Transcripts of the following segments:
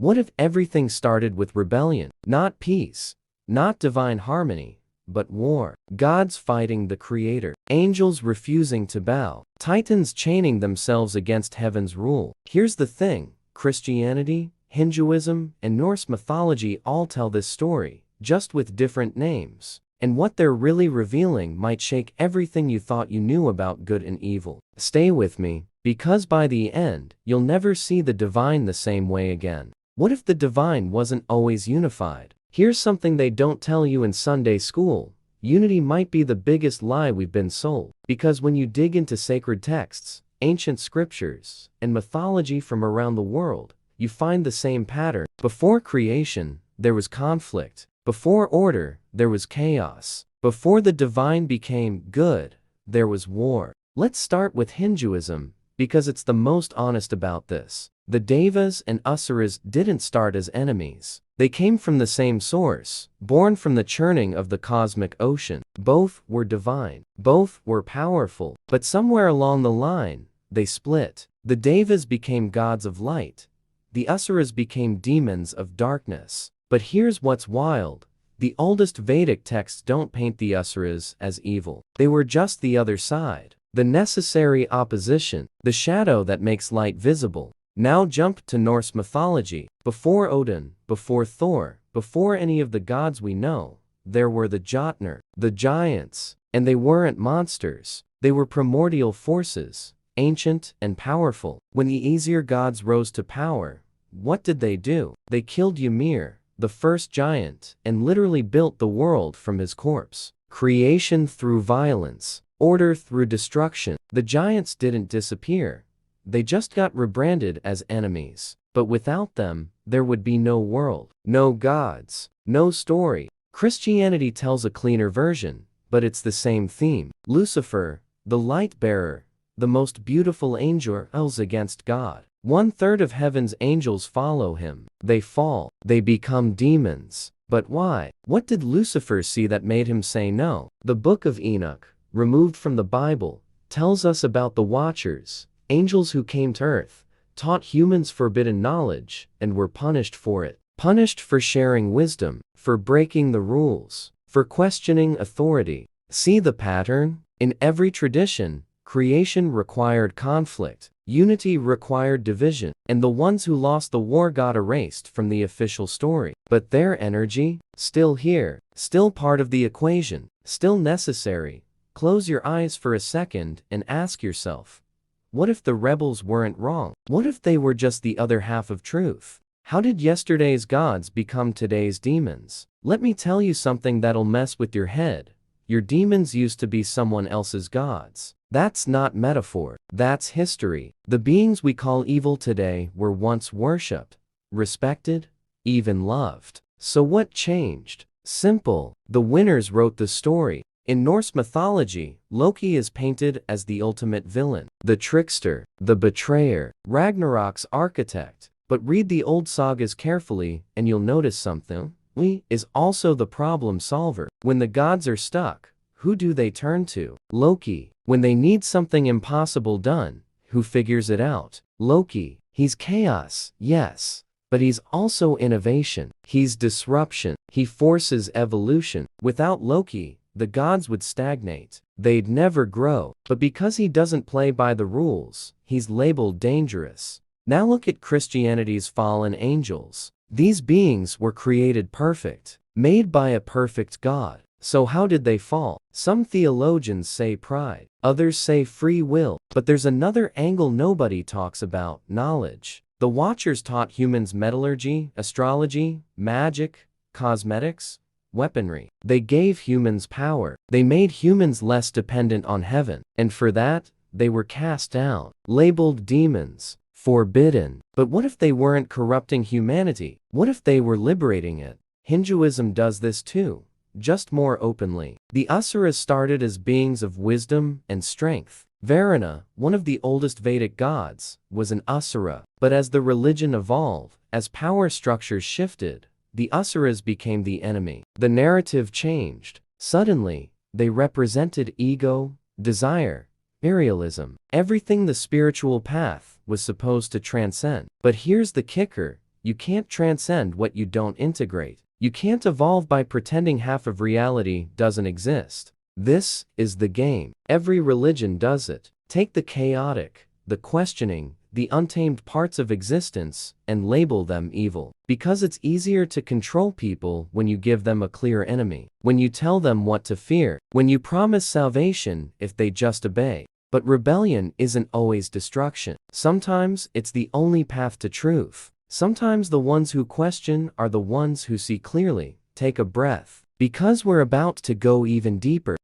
What if everything started with rebellion? Not peace, not divine harmony, but war. Gods fighting the Creator, angels refusing to bow, titans chaining themselves against heaven's rule. Here's the thing, Christianity, Hinduism, and Norse mythology all tell this story, just with different names. And what they're really revealing might shake everything you thought you knew about good and evil. Stay with me, because by the end, you'll never see the divine the same way again. What if the divine wasn't always unified? Here's something they don't tell you in Sunday school. Unity might be the biggest lie we've been sold. Because when you dig into sacred texts, ancient scriptures, and mythology from around the world, you find the same pattern. Before creation, there was conflict. Before order, there was chaos. Before the divine became good, there was war. Let's start with Hinduism, because it's the most honest about this. The Devas and Asuras didn't start as enemies. They came from the same source, born from the churning of the cosmic ocean. Both were divine. Both were powerful. But somewhere along the line, they split. The Devas became gods of light. The Asuras became demons of darkness. But here's what's wild. The oldest Vedic texts don't paint the Asuras as evil. They were just the other side. The necessary opposition. The shadow that makes light visible. Now jump to Norse mythology. Before Odin, before Thor, before any of the gods we know, there were the Jotnar, the giants. And they weren't monsters. They were primordial forces, ancient and powerful. When the Aesir gods rose to power, what did they do? They killed Ymir, the first giant, and literally built the world from his corpse. Creation through violence, order through destruction. The giants didn't disappear. They just got rebranded as enemies. But without them, there would be no world, no gods, no story. Christianity tells a cleaner version, but it's the same theme. Lucifer, the light bearer, the most beautiful angel, rebels against God. 1/3 of heaven's angels follow him. They fall. They become demons. But why? What did Lucifer see that made him say no? The Book of Enoch, removed from the Bible, tells us about the Watchers, angels who came to earth, taught humans forbidden knowledge, and were punished for it. Punished for sharing wisdom, for breaking the rules, for questioning authority. See the pattern? In every tradition, creation required conflict, unity required division, and the ones who lost the war got erased from the official story. But their energy? Still here, still part of the equation, still necessary. Close your eyes for a second and ask yourself, what if the rebels weren't wrong? What if they were just the other half of truth? How did yesterday's gods become today's demons? Let me tell you something that'll mess with your head. Your demons used to be someone else's gods. That's not metaphor. That's history. The beings we call evil today were once worshipped, respected, even loved. So what changed? Simple. The winners wrote the story. In Norse mythology, Loki is painted as the ultimate villain, the trickster, the betrayer, Ragnarok's architect. But read the old sagas carefully and you'll notice something. He is also the problem solver. When the gods are stuck, who do they turn to? Loki. When they need something impossible done, who figures it out? Loki. He's chaos, yes, but he's also innovation. He's disruption. He forces evolution. Without Loki, the gods would stagnate. They'd never grow. But because he doesn't play by the rules, he's labeled dangerous. Now look at Christianity's fallen angels. These beings were created perfect, made by a perfect God. So how did they fall? Some theologians say pride, others say free will, but there's another angle nobody talks about: knowledge. The Watchers taught humans metallurgy, astrology, magic, cosmetics, weaponry. They gave humans power. They made humans less dependent on heaven. And for that, they were cast down, labeled demons, forbidden. But what if they weren't corrupting humanity? What if they were liberating it? Hinduism does this too, just more openly. The Asuras started as beings of wisdom and strength. Varuna, one of the oldest Vedic gods, was an Asura. But as the religion evolved, as power structures shifted, the Asuras became the enemy. The narrative changed. Suddenly, they represented ego, desire, materialism, everything the spiritual path was supposed to transcend. But here's the kicker: You can't transcend what you don't integrate. You can't evolve by pretending half of reality doesn't exist. This is the game. Every religion does it. Take the chaotic, the questioning, the untamed parts of existence, and label them evil. Because it's easier to control people when you give them a clear enemy, when you tell them what to fear, when you promise salvation if they just obey. But rebellion isn't always destruction. Sometimes it's the only path to truth. Sometimes the ones who question are the ones who see clearly. Take a breath. Because we're about to go even deeper.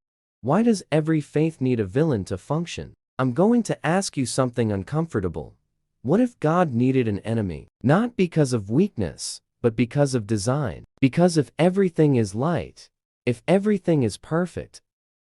Why does every faith need a villain to function? I'm going to ask you something uncomfortable. What if God needed an enemy? Not because of weakness, but because of design. Because if everything is light, if everything is perfect,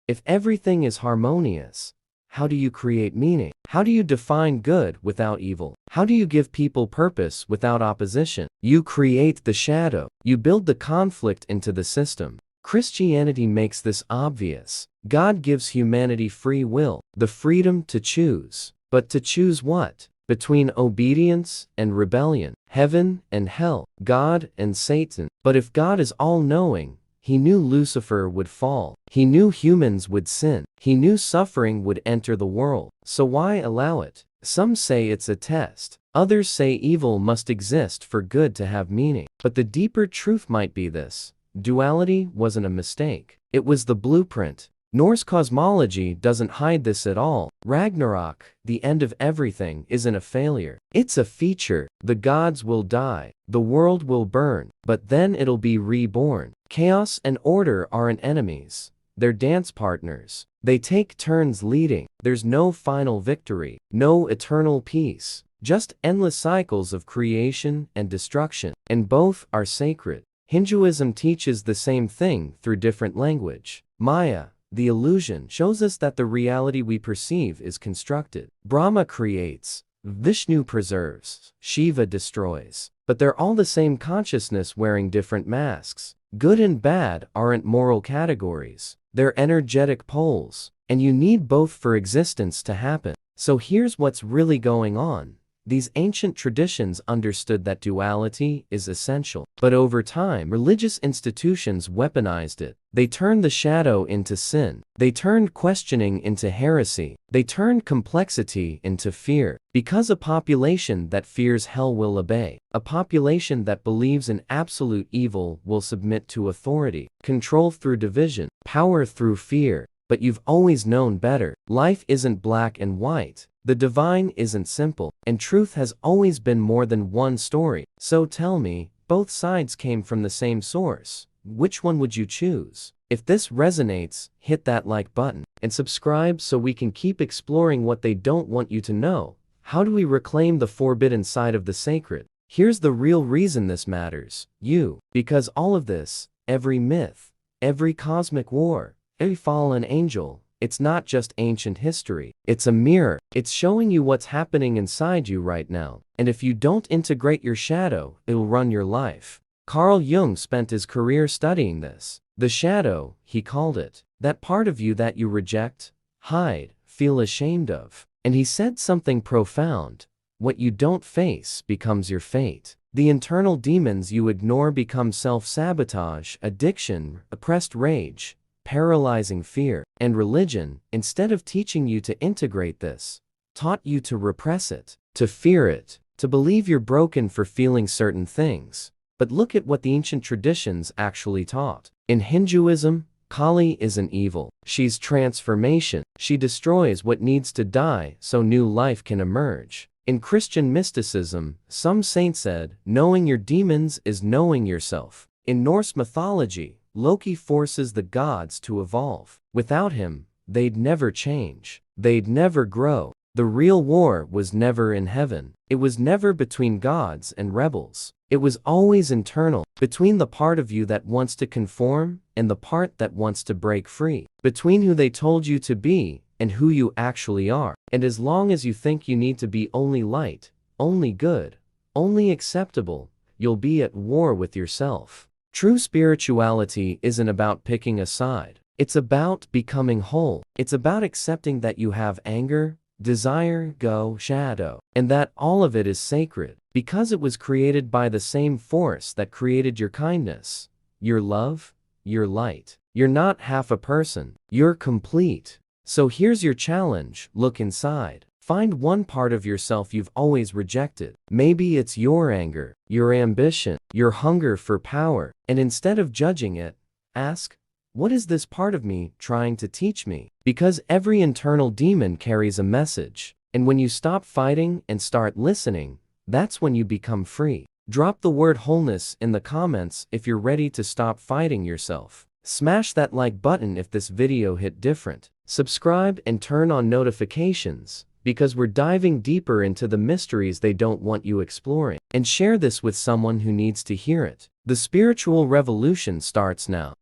if everything is harmonious, how do you create meaning? How do you define good without evil? How do you give people purpose without opposition? You create the shadow. You build the conflict into the system. Christianity makes this obvious. God gives humanity free will, the freedom to choose. But to choose what? Between obedience and rebellion, heaven and hell, God and Satan. But if God is all-knowing, He knew Lucifer would fall. He knew humans would sin. He knew suffering would enter the world. So why allow it? Some say it's a test. Others say evil must exist for good to have meaning. But the deeper truth might be this. Duality wasn't a mistake. It was the blueprint. Norse cosmology doesn't hide this at all. Ragnarok, the end of everything, isn't a failure. It's a feature. The gods will die. The world will burn. But then it'll be reborn. Chaos and order aren't enemies. They're dance partners. They take turns leading. There's no final victory. No eternal peace. Just endless cycles of creation and destruction. And both are sacred. Hinduism teaches the same thing through different language. Maya, the illusion, shows us that the reality we perceive is constructed. Brahma creates, Vishnu preserves, Shiva destroys. But they're all the same consciousness wearing different masks. Good and bad aren't moral categories. They're energetic poles. And you need both for existence to happen. So here's what's really going on. These ancient traditions understood that duality is essential. But over time, religious institutions weaponized it. They turned the shadow into sin. They turned questioning into heresy. They turned complexity into fear. Because a population that fears hell will obey. A population that believes in absolute evil will submit to authority. Control through division. Power through fear. But you've always known better. Life isn't black and white. The divine isn't simple, and truth has always been more than one story. So tell me, both sides came from the same source. Which one would you choose? If this resonates, hit that like button, and subscribe so we can keep exploring what they don't want you to know. How do we reclaim the forbidden side of the sacred? Here's the real reason this matters. You. Because all of this, every myth, every cosmic war, every fallen angel, it's not just ancient history. It's a mirror. It's showing you what's happening inside you right now. And if you don't integrate your shadow, it'll run your life. Carl Jung spent his career studying this. The shadow, he called it. That part of you that you reject, hide, feel ashamed of. And he said something profound. What you don't face becomes your fate. The internal demons you ignore become self-sabotage, addiction, oppressed rage, paralyzing fear. And religion, instead of teaching you to integrate this, taught you to repress it, to fear it, to believe you're broken for feeling certain things. But look at what the ancient traditions actually taught. In Hinduism, Kali isn't evil. She's transformation. She destroys what needs to die so new life can emerge. In Christian mysticism, some saint said, knowing your demons is knowing yourself. In Norse mythology, Loki forces the gods to evolve. Without him, they'd never change. They'd never grow. The real war was never in heaven. It was never between gods and rebels. It was always internal, between the part of you that wants to conform and the part that wants to break free. Between who they told you to be and who you actually are. And as long as you think you need to be only light, only good, only acceptable, you'll be at war with yourself. True spirituality isn't about picking a side. It's about becoming whole. It's about accepting that you have anger, desire, ego, shadow, and that all of it is sacred. Because it was created by the same force that created your kindness, your love, your light. You're not half a person, you're complete. So here's your challenge, look inside. Find one part of yourself you've always rejected. Maybe it's your anger, your ambition, your hunger for power, and instead of judging it, ask, what is this part of me trying to teach me? Because every internal demon carries a message, and when you stop fighting and start listening, that's when you become free. Drop the word wholeness in the comments if you're ready to stop fighting yourself. Smash that like button if this video hit different. Subscribe and turn on notifications, because we're diving deeper into the mysteries they don't want you exploring. And share this with someone who needs to hear it. The spiritual revolution starts now.